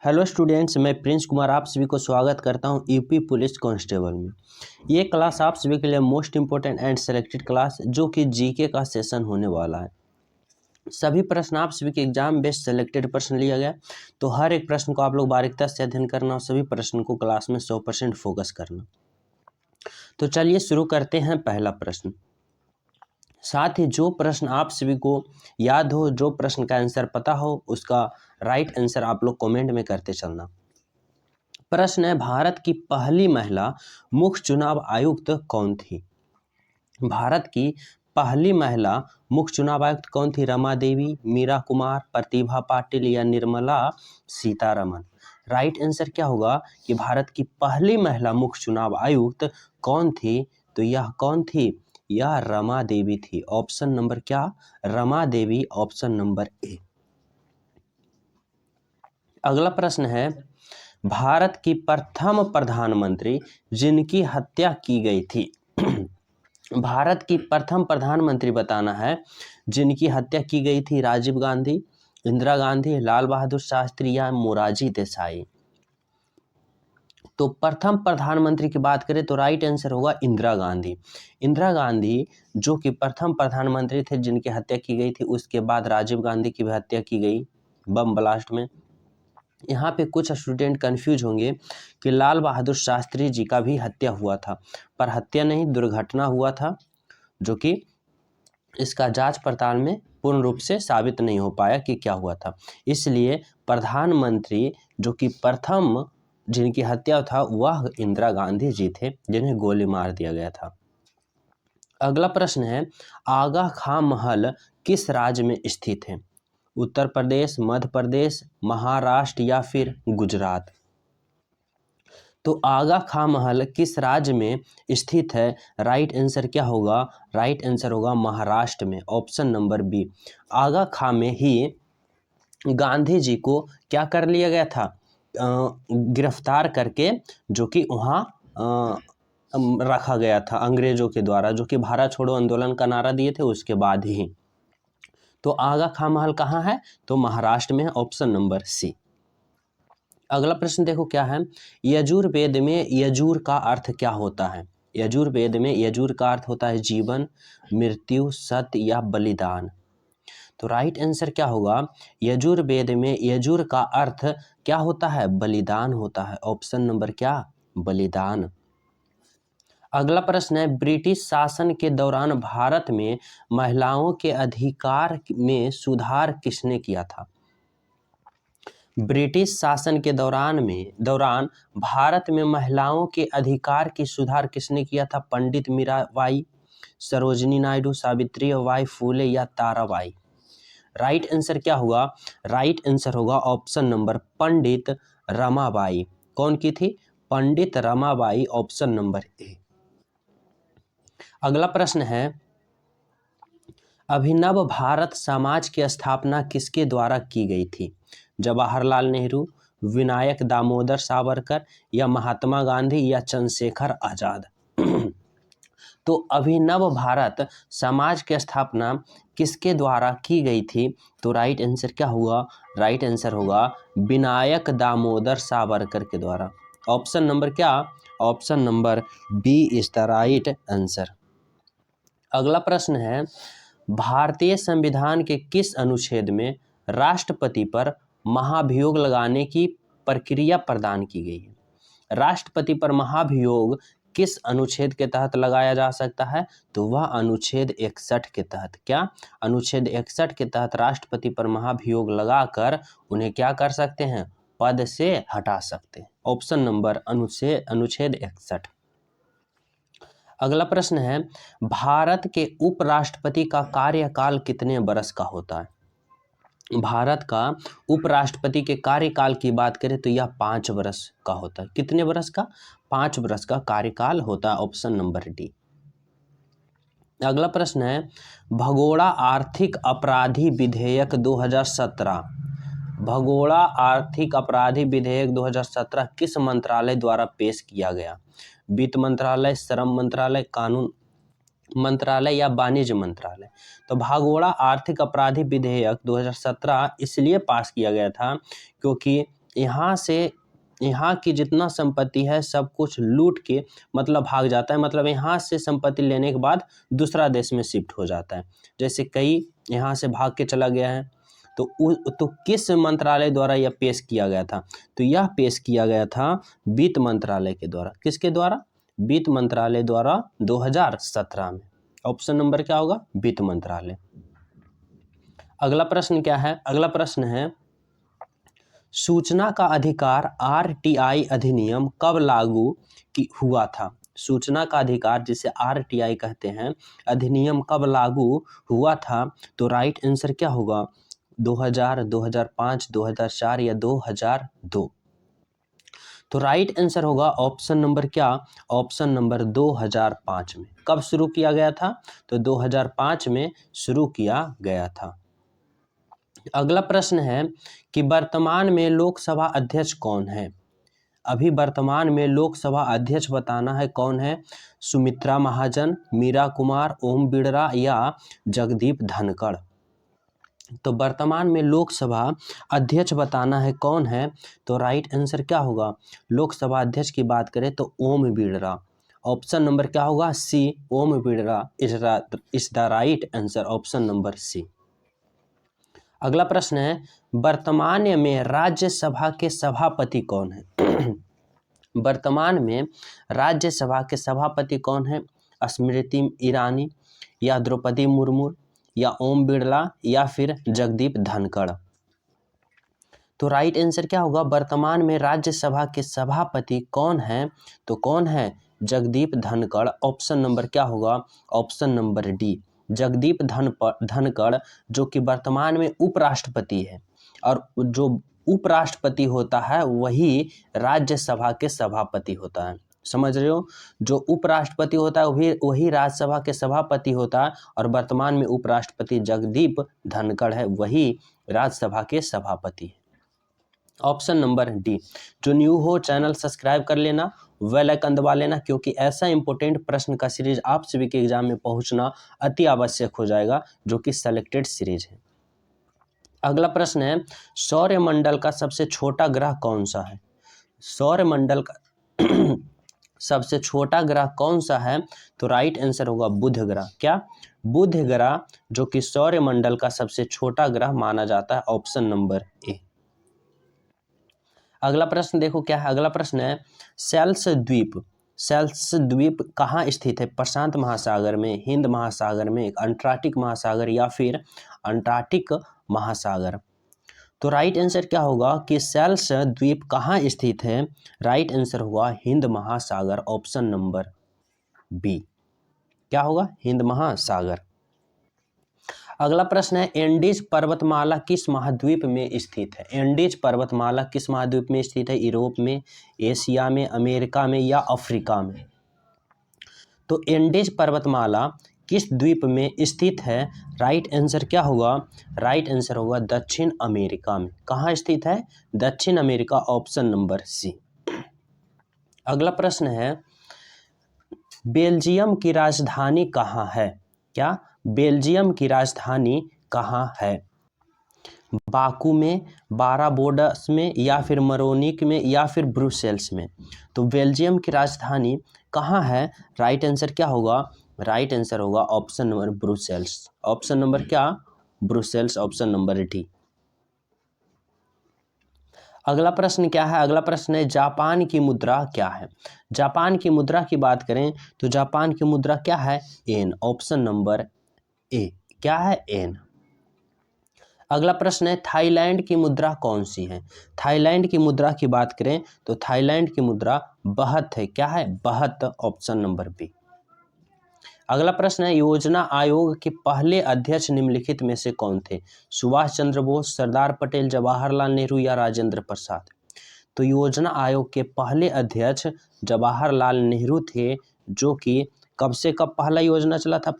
Hello students, मैं Prince Kumar आप सभी को स्वागत करता हूं यूपी पुलिस कांस्टेबल में। ये क्लास आप सभी के लिए most important and selected class जो कि जीके का सेशन होने वाला है। सभी प्रश्न आप सभी के एग्जाम बेस्ड सेलेक्टेड प्रश्न लिया गया, तो हर एक प्रश्न को आप लोग बारीकता से अध्ययन करना और सभी प्रश्न को क्लास में 100% फोकस करना। तो चलिए शुरू करते हैं पहला प्रश्न। साथ ही जो प्रश्न आप सभी को याद हो, जो प्रश्न का आंसर पता हो, उसका राइट आंसर आप लोग कमेंट में करते चलना। प्रश्न है, भारत की पहली महिला मुख्य चुनाव आयुक्त कौन थी? भारत की पहली महिला मुख्य चुनाव आयुक्त कौन थी? रमा देवी, मीरा कुमार, प्रतिभा पाटिल या निर्मला सीतारमन। राइट आंसर क्या होगा कि भारत की पहली महिला मुख्य चुनाव आयुक्त कौन थी? तो यह कौन थी? यह रमा देवी थी। ऑप्शन नंबर क्या? Rama Devi, option number A. अगला प्रश्न है, भारत की प्रथम प्रधानमंत्री जिनकी हत्या की गई थी। भारत की प्रथम प्रधानमंत्री बताना है जिनकी हत्या की गई थी। राजीव गांधी, इंदिरा गांधी, लाल बहादुर शास्त्री या मोरारजी देसाई। तो प्रथम प्रधानमंत्री की बात करें तो राइट आंसर होगा इंदिरा गांधी। इंदिरा गांधी जो कि प्रथम प्रधानमंत्री थे जिनकी हत्या की गई थी। उसके बाद राजीव गांधी की भी हत्या की गई बम ब्लास्ट में। यहाँ पे कुछ स्टूडेंट कंफ्यूज होंगे कि लाल बहादुर शास्त्री जी का भी हत्या हुआ था, पर हत्या नहीं, दुर्घटना हुआ था, जो कि इसका जांच पड़ताल में पूर्ण रूप से साबित नहीं हो पाया कि क्या हुआ था। इसलिए प्रधानमंत्री जो कि प्रथम जिनकी हत्या था वह इंदिरा गांधी जी थे, जिन्हें गोली मार दिया गया था। अगला प्रश्न है, आगा खां महल किस राज्य में स्थित है? उत्तर प्रदेश, मध्य प्रदेश, महाराष्ट्र या फिर गुजरात। तो आगा खां महल किस राज्य में स्थित है? राइट आंसर क्या होगा? राइट आंसर होगा महाराष्ट्र में, ऑप्शन नंबर बी। आगा खां में ही गांधी जी को क्या कर लिया गया था? गिरफ्तार करके, जो कि वहाँ रखा गया था अंग्रेजों के द्वारा, जो कि भारत छोड़ो आंदोलन का नारा दिए थे उसके बाद ही। तो आगा खां महल कहाँ है? तो महाराष्ट्र में है, ऑप्शन नंबर सी। अगला प्रश्न देखो क्या है, यजुर्वेद में यजुर का अर्थ क्या होता है? यजुर्वेद में यजुर का अर्थ होता है जीवन, मृत्यु, सत्य या बलिदान। तो राइट आंसर क्या होगा? यजुर्वेद में यजुर का अर्थ क्या होता है? बलिदान होता है, ऑप्शन नंबर क्या? बलिदान। अगला प्रश्न है, ब्रिटिश शासन के दौरान भारत में महिलाओं के अधिकार में सुधार किसने किया था? ब्रिटिश शासन के दौरान भारत में महिलाओं के अधिकार की सुधार किसने किया था? पंडित मीराबाई, सरोजिनी नायडू, सावित्री बाई फुले या ताराबाई। राइट आंसर क्या होगा? राइट आंसर होगा ऑप्शन नंबर पंडित रमाबाई। कौन की थी? पंडित रमाबाई, ऑप्शन नंबर ए। अगला प्रश्न है, अभिनव भारत समाज की स्थापना किसके द्वारा की गई थी? जवाहरलाल नेहरू, विनायक दामोदर सावरकर या महात्मा गांधी या चंद्रशेखर आजाद। तो अभिनव भारत समाज की स्थापना किसके द्वारा की गई थी? तो राइट आंसर क्या होगा? राइट आंसर होगा विनायक दामोदर सावरकर के द्वारा। ऑप्शन नंबर क्या? Option number B is the right answer. अगला प्रश्न है, भारतीय संविधान के किस अनुच्छेद में राष्ट्रपति पर महाभियोग लगाने की प्रक्रिया प्रदान की गई है? राष्ट्रपति पर महाभियोग किस अनुच्छेद के तहत लगाया जा सकता है? तो वह अनुच्छेद 61 के तहत। क्या? अनुच्छेद 61 के तहत राष्ट्रपति पर महाभियोग लगाकर उन्हें क्या कर सकते हैं? पद से हटा सकते हैं। ऑप्शन नंबर अनुच्छेद 61। अगला प्रश्न है, भारत के उपराष्ट्रपति का कार्यकाल कितने वर्ष का होता है? भारत का उपराष्ट्रपति के कार्यकाल की बात करें तो यह 5 वर्ष का होता है। कितने वर्ष का? 5 वर्ष का कार्यकाल होता है, ऑप्शन नंबर डी। अगला प्रश्न है, भगोड़ा आर्थिक अपराधी विधेयक 2017, भगोड़ा आर्थिक अपराधी विधेयक 2017 किस मंत्रालय द्वारा पेश किया गया? वित्त मंत्रालय, श्रम मंत्रालय, कानून मंत्रालय या वाणिज्य मंत्रालय। तो भगोड़ा आर्थिक अपराधी विधेयक 2017 इसलिए पास किया गया था क्योंकि यहाँ की जितना संपत्ति है सब कुछ लूट के मतलब भाग जाता है, मतलब यहाँ से संपत्ति लेने के बाद दूसरा देश में शिफ्ट हो जाता है। जैसे कई यहाँ से भाग के चला गया है, तो किस मंत्रालय द्वारा यह पेश किया गया था? तो यह पेश किया गया था वित्त मंत्रालय के द्वारा। किसके द्वारा? वित्त मंत्रालय द्वारा 2017 में। ऑप्शन नंबर क्या होगा? वित्त मंत्रालय। अगला प्रश्न क्या है? अगला प्रश्न है सूचना का अधिकार आरटीआई अधिनियम कब लागू हुआ था? सूचना का अधिकार जिसे आरटीआई कहते हैं अधिनियम कब लागू हुआ था? तो राइट आंसर क्या होगा? 2000, 2005, 2004 या 2002? तो राइट आंसर होगा ऑप्शन नंबर क्या? ऑप्शन नंबर 2005 में। कब शुरू किया गया था? तो 2005 में शुरू किया गया था। अगला प्रश्न है कि वर्तमान में लोकसभा अध्यक्ष कौन है? अभी वर्तमान में लोकसभा अध्यक्ष बताना है कौन है? सुमित्रा महाजन, मीरा कुमार, ओम बिड़ला या जगदीप धनखड़? तो वर्तमान में लोकसभा अध्यक्ष बताना है कौन है? तो राइट आंसर क्या होगा? लोकसभा अध्यक्ष की बात करें तो ओम बिड़ला। ऑप्शन नंबर क्या होगा? C, Om Birla is the right answer, option number C. अगला प्रश्न है वर्तमान में राज्यसभा के सभापति कौन है? वर्तमान में राज्यसभा के सभापति कौन है? स्मृति ईरानी या द्रौपदी मुर्मू या ओम बिड़ला या फिर जगदीप धनखड़? तो राइट आंसर क्या होगा? वर्तमान में राज्यसभा के सभापति कौन है? तो कौन है? जगदीप धनखड़। ऑप्शन नंबर क्या होगा? Option number D, Jagdeep Dhankhar, जो कि वर्तमान में उपराष्ट्रपति है। और जो उपराष्ट्रपति होता है वही राज्यसभा के सभापति होता है। समझ रहे हो? जो उपराष्ट्रपति होता है वही राज्यसभा के सभापति होता है, और वर्तमान में उपराष्ट्रपति जगदीप धनखड़ है, वही राज्यसभा के सभापति है। Option number D. जो न्यू हो चैनल सब्सक्राइब कर लेना, बेल आइकन दबा लेना, क्योंकि ऐसा इंपॉर्टेंट प्रश्न का सीरीज आप सभी के एग्जाम में पहुंचना अति आवश्यक हो जाएगा, जो कि सेलेक्टेड सीरीज है। अगला प्रश्न है सौरमंडल का सबसे छोटा ग्रह कौन सा है? सौरमंडल का सबसे छोटा ग्रह कौन सा है? तो राइट आंसर होगा बुध ग्रह। क्या? बुध ग्रह, जो कि सौरमंडल का सबसे छोटा ग्रह माना जाता है। Option number A. अगला प्रश्न देखो क्या है? अगला प्रश्न है सेल्स द्वीप कहाँ स्थित है? प्रशांत महासागर में, हिंद महासागर में, अंटार्कटिक महासागर या फिर अंटार्कटिक महासागर? तो राइट आंसर क्या होगा कि सेल्स द्वीप कहाँ स्थित है? राइट आंसर होगा हिंद महासागर, ऑप्शन नंबर बी। क्या होगा? हिंद महासागर। अगला प्रश्न है एंडीज पर्वतमाला किस महाद्वीप में स्थित है? एंडीज पर्वतमाला किस महाद्वीप में स्थित है? यूरोप में, एशिया में, अमेरिका में या अफ्रीका में? तो एंडीज पर्वतमाला किस द्वीप में स्थित है? राइट आंसर क्या होगा? राइट आंसर होगा दक्षिण अमेरिका में। कहाँ स्थित है? दक्षिण अमेरिका, ऑप्शन नंबर सी। अगला प्रश्न है बेल्जियम की राजधानी कहाँ है? क्या? बेल्जियम की राजधानी कहाँ है? बाकू में, बाराबोडस में या फिर मरोनिक में या फिर ब्रुसेल्स में? तो बेल्जियम की राजधानी कहाँ है? राइट आंसर क्या होगा? राइट आंसर होगा option number Brussels. Option number क्या? Brussels, option number D. अगला प्रश्न क्या है? अगला प्रश्न है जापान की मुद्रा क्या है? जापान की मुद्रा की बात करें तो जापान की मुद्रा क्या है? येन, ऑप्शन नंबर ए। क्या है? येन। अगला प्रश्न है थाईलैंड की मुद्रा कौन सी है? थाईलैंड की मुद्रा की बात करें तो थाईलैंड की मुद्रा बहत है। क्या है? बहत, ऑप्शन नंबर बी। अगला प्रश्न है योजना आयोग के पहले अध्यक्ष निम्नलिखित में से कौन थे? सुभाष चंद्र बोस, सरदार पटेल, जवाहरलाल नेहरू या राजेंद्र प्रसाद? तो योजना आयोग के पहले अध्यक्ष जवाहरलाल नेहरू थे, जो कि कब से कब पहला योजना चला था?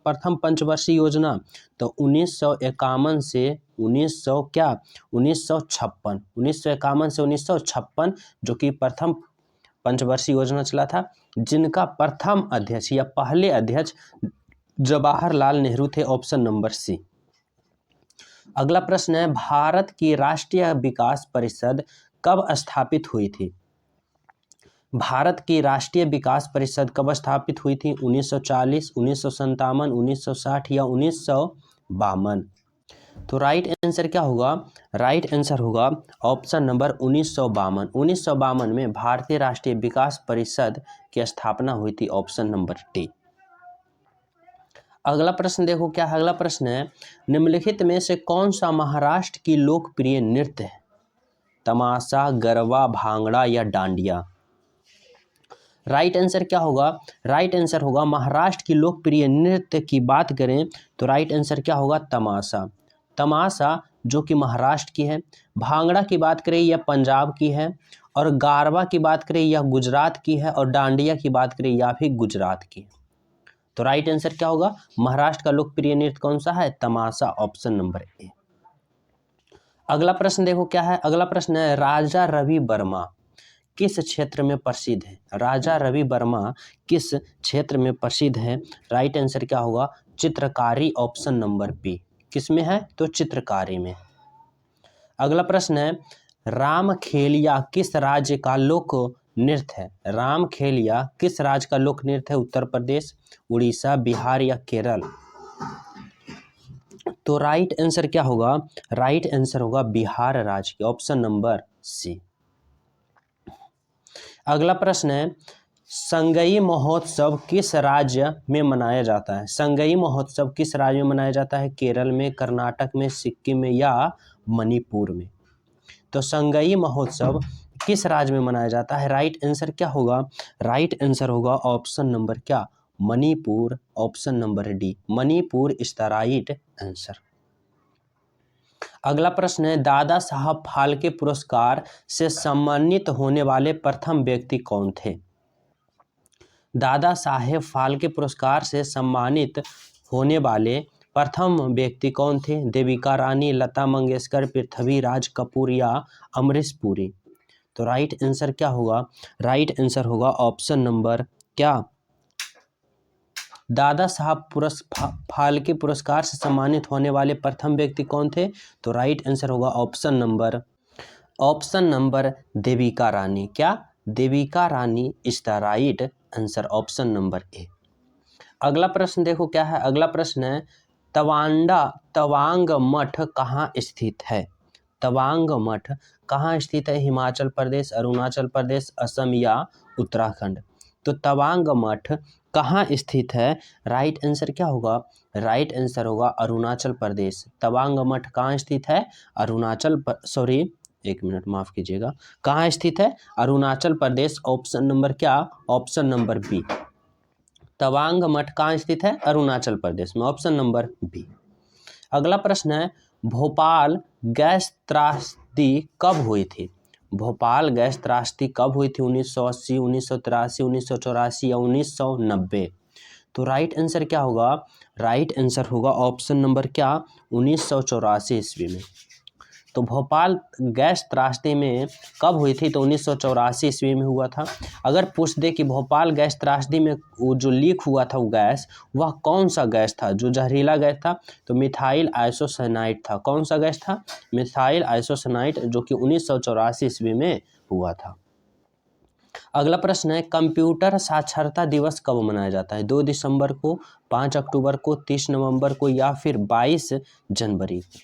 प्रथम पंचवर्षीय योजना तो 1951 से 1956, 1951 से 1956 जो कि प्रथम पंचवर्षीय योजना चला था, जिनका प्रथम अध्यक्ष या पहले अध्यक्ष जवाहरलाल नेहरू थे। Option number C. अगला प्रश्न है, भारत की राष्ट्रीय विकास परिषद कब स्थापित हुई थी? भारत की राष्ट्रीय विकास परिषद कब स्थापित हुई थी? 1940, 1957, 1960 या 1952? तो राइट आंसर क्या होगा? राइट आंसर होगा ऑप्शन नंबर 1952। 1952 में भारतीय राष्ट्रीय विकास परिषद की स्थापना हुई थी, ऑप्शन नंबर डी। अगला प्रश्न देखो क्या है। अगला प्रश्न है, निम्नलिखित में से कौन सा महाराष्ट्र की लोकप्रिय नृत्य है? तमाशा, गरबा, भांगड़ा या डांडिया? राइट आंसर क्या होगा? राइट आंसर होगा, महाराष्ट्र की लोकप्रिय नृत्य की बात करें तो राइट आंसर क्या होगा? तमाशा। तमाशा जो कि महाराष्ट्र की है। भांगड़ा की बात करें यह पंजाब की है, और गारबा की बात करें यह गुजरात की है, और डांडिया की बात करें यह भी गुजरात की है। तो राइट आंसर क्या होगा? महाराष्ट्र का लोकप्रिय नृत्य कौन सा है? तमाशा, ऑप्शन नंबर ए। अगला प्रश्न देखो क्या है। अगला प्रश्न है, राजा रवि वर्मा किस क्षेत्र में प्रसिद्ध है? राजा रवि वर्मा किस क्षेत्र में प्रसिद्ध है? राइट आंसर क्या होगा? चित्रकारी, ऑप्शन नंबर बी। किस में है? तो चित्रकारी में। अगला प्रश्न है, रामखेलिया किस राज्य का लोक नृत्य है? रामखेलिया किस राज्य का लोक नृत्य है? उत्तर प्रदेश, उड़ीसा, बिहार या केरल? तो राइट आंसर क्या होगा? राइट आंसर होगा बिहार राज्य की, ऑप्शन नंबर सी। अगला प्रश्न है, संगई महोत्सव किस राज्य में मनाया जाता है? संगई महोत्सव किस राज्य में मनाया जाता है? केरल में, कर्नाटक में, सिक्किम में या मणिपुर में? तो संगई महोत्सव किस राज्य में मनाया जाता है? राइट आंसर क्या होगा? राइट आंसर होगा ऑप्शन नंबर क्या? Manipur, option number D. Manipur is the right answer. अगला प्रश्न है, दादा साहब फाल्के पुरस्कार से सम्मानित होने वाले प्रथम व्यक्ति कौन थे? दादा साहेब फाल्के पुरस्कार से सम्मानित होने वाले प्रथम व्यक्ति कौन थे? देविका रानी, लता मंगेशकर, पृथ्वीराज कपूर या अमरीश पुरी? तो राइट आंसर क्या होगा? राइट आंसर होगा ऑप्शन नंबर क्या? दादा साहब फाल्के पुरस्कार से सम्मानित होने वाले प्रथम व्यक्ति कौन थे? तो राइट आंसर होगा ऑप्शन नंबर देविका रानी। क्या? Devika Rani is the right answer, option number A. अगला प्रश्न देखो क्या है। अगला प्रश्न है, तवांग मठ कहाँ स्थित है? तवांग मठ कहाँ स्थित है? हिमाचल प्रदेश, अरुणाचल प्रदेश, असम या उत्तराखंड? तो तवांग मठ कहाँ स्थित है? राइट आंसर क्या होगा? राइट आंसर होगा अरुणाचल प्रदेश। तवांग मठ कहाँ स्थित है? एक मिनट माफ कीजिएगा। कहाँ स्थित है? अरुणाचल प्रदेश, ऑप्शन नंबर क्या? Option number B. तवांग मठ कहाँ स्थित है? अरुणाचल प्रदेश में, ऑप्शन नंबर बी। अगला प्रश्न है, भोपाल गैस त्रासदी कब हुई थी? भोपाल गैस त्रासदी कब हुई थी? 1980, 1983, 1984 या 1990? तो राइट आंसर क्या होगा? राइट आंसर होगा ऑप्शन नंबर क्या? 1984 ईस्वी में। तो भोपाल गैस त्रासदी में कब हुई थी? तो 1984 ईस्वी में हुआ था। अगर पूछ दे कि भोपाल गैस त्रासदी में वो जो लीक हुआ था वो गैस, वह कौन सा गैस था जो जहरीला गैस था? तो मिथाइल आइसोसाइनाइड था। कौन सा गैस था? मिथाइल आइसोसाइनाइड, जो कि 1984 ईस्वी में हुआ था। अगला प्रश्न है, कंप्यूटर साक्षरता दिवस कब मनाया जाता है? 2 दिसंबर को, 5 अक्टूबर को, 30 नवंबर को या फिर 22 जनवरी को?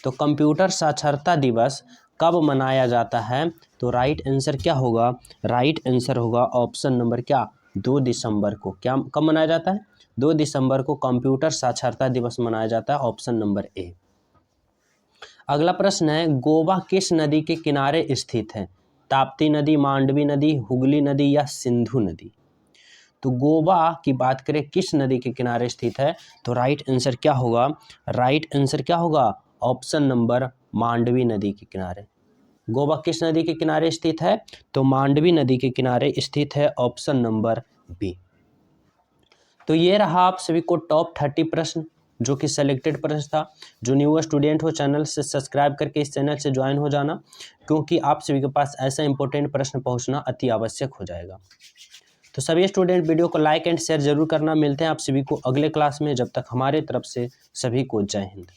तो कंप्यूटर साक्षरता दिवस कब मनाया जाता है? तो राइट आंसर क्या होगा? राइट आंसर होगा ऑप्शन नंबर क्या? 2 दिसंबर को। क्या कब मनाया जाता है? 2 दिसंबर को कंप्यूटर साक्षरता दिवस मनाया जाता है, ऑप्शन नंबर ए। अगला प्रश्न है, गोवा किस नदी के किनारे स्थित है? ताप्ती नदी, मांडवी नदी, हुगली नदी या सिंधु नदी? तो गोवा की बात करें किस नदी के किनारे स्थित है? तो राइट आंसर क्या होगा? राइट आंसर क्या होगा? ऑप्शन नंबर मांडवी नदी के किनारे। गोवा किस नदी के किनारे स्थित है? तो मांडवी नदी के किनारे स्थित है, ऑप्शन नंबर बी। तो ये रहा आप सभी को टॉप 30 प्रश्न, जो कि सेलेक्टेड प्रश्न था। जो न्यू स्टूडेंट हो, चैनल से सब्सक्राइब करके इस चैनल से ज्वाइन हो जाना, क्योंकि आप सभी के पास ऐसा इंपॉर्टेंट प्रश्न पहुंचना अति आवश्यक हो जाएगा। तो सभी स्टूडेंट वीडियो को लाइक एंड शेयर जरूर करना। मिलते हैं आप सभी को अगले क्लास में। जब तक हमारे तरफ से सभी को जय हिंद।